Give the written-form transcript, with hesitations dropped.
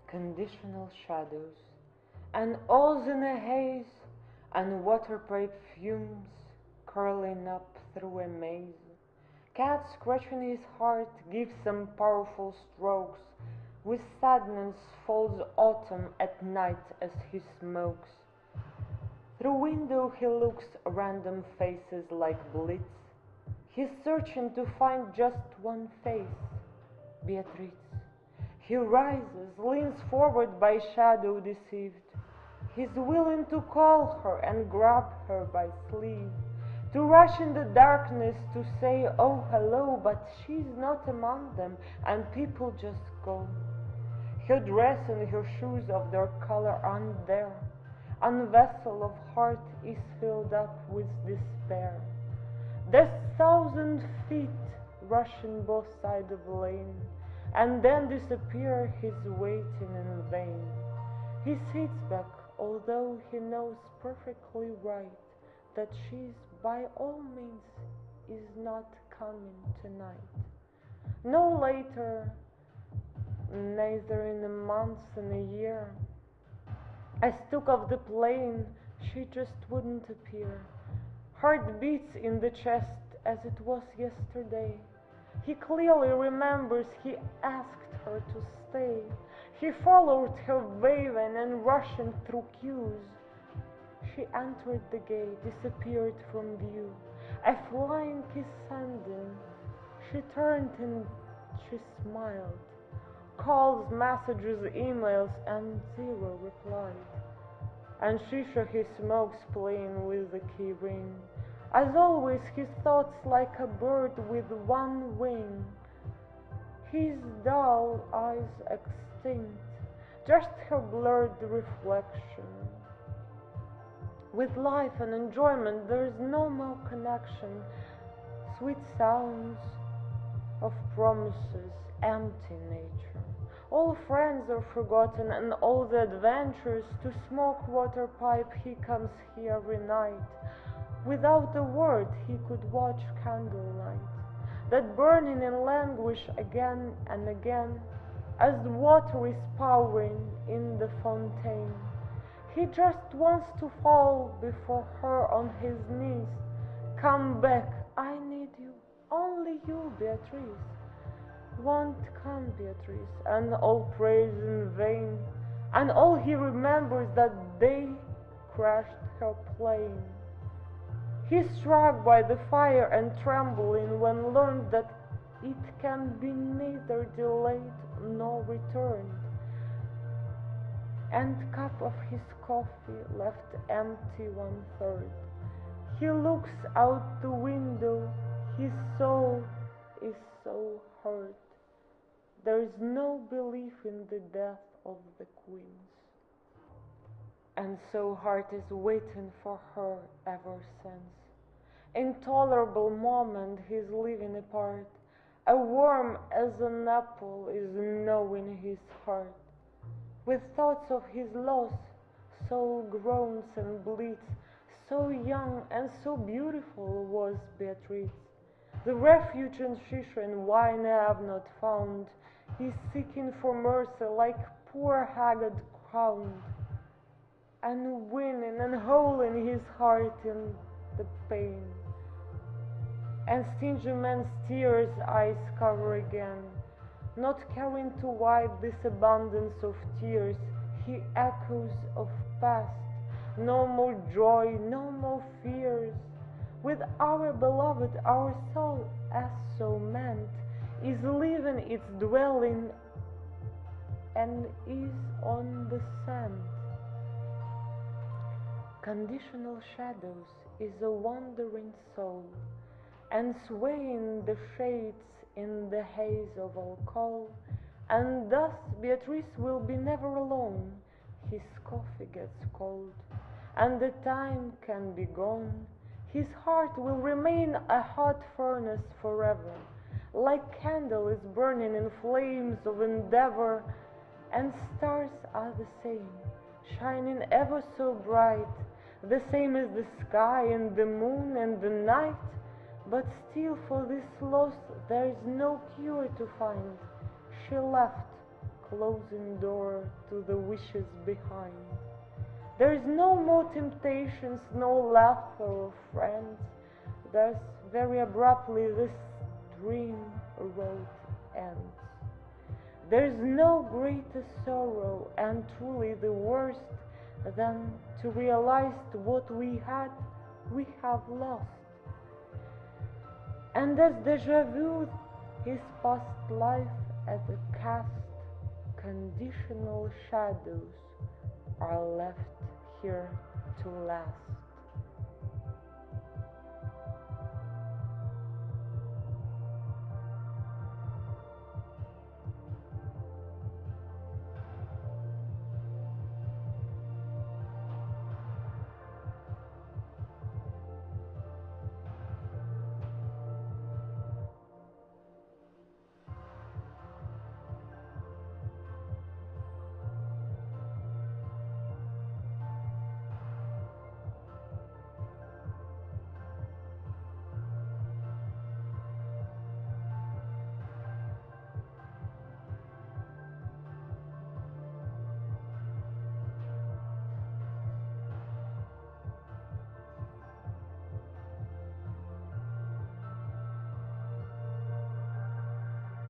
Conditional shadows, and all's in a haze, and water pipe fumes curling up through a maze. Cat scratching his heart gives some powerful strokes. With sadness falls autumn at night as he smokes. Through window he looks random faces like blitz. He's searching to find just one face, Beatrice. He rises, leans forward by shadow deceived. He's willing to call her and grab her by sleeve, to rush in the darkness to say, oh hello, but she's not among them, and people just go. Her dress and her shoes of their color aren't there, and vessel of heart is filled up with despair. There's 1,000 feet rushing both sides of lane, and then disappear, he's waiting in vain. He sits back, although he knows perfectly right that she's by all means is not coming tonight. No later, neither in a month and a year. I took off the plane, she just wouldn't appear. Heart beats in the chest as it was yesterday. He clearly remembers he asked her to stay. He followed her waving and rushing through queues. She entered the gate, disappeared from view. A flying kiss sending. She turned and she smiled. Calls, messages, emails, and zero replied. And shisha he smokes playing with the key ring. As always, his thoughts like a bird with one wing. His dull eyes extinct, just her blurred reflection. With life and enjoyment there is no more connection. Sweet sounds of promises, empty nature. All friends are forgotten and all the adventures. To smoke water pipe he comes here every night. Without a word he could watch candlelight, that burning in languish again and again, as the water is pouring in the fontaine. He just wants to fall before her on his knees. Come back, I need you, only you, Beatrice. Won't come, Beatrice, and all praise in vain, and all he remembers that they crashed her plane. He's struck by the fire and trembling when learned that it can be neither delayed nor returned. And cup of his coffee left empty 1/3. He looks out the window, his soul is so hurt. There is no belief in the death of the queens. And so heart is waiting for her ever since. Intolerable moment he's living apart. A worm as an apple is gnawing his heart. With thoughts of his loss, soul groans and bleeds. So young and so beautiful was Beatrice. The refuge in shisha and wine I have not found. He's seeking for mercy like poor haggard crowned, and winning and holding his heart in the pain. And stingy man's tears eyes cover again, not caring to wipe this abundance of tears. He echoes of past, no more joy, no more fears. With our beloved, our soul, as so meant, is leaving its dwelling and is on the sand. Conditional shadows is a wandering soul, and swaying the shades in the haze of alcohol, and thus Beatrice will be never alone. His coffee gets cold, and the time can be gone. His heart will remain a hot furnace forever, like candle is burning in flames of endeavor, and stars are the same, shining ever so bright, the same as the sky and the moon and the night. But still for this loss there is no cure to find. She left, closing door to the wishes behind. There is no more temptations, no laughter or friends. Thus, very abruptly, this dream road ends. There is no greater sorrow, and truly the worst, than to realize what we had, we have lost. And as deja vu, his past life as a cast, conditional shadows are left here to last.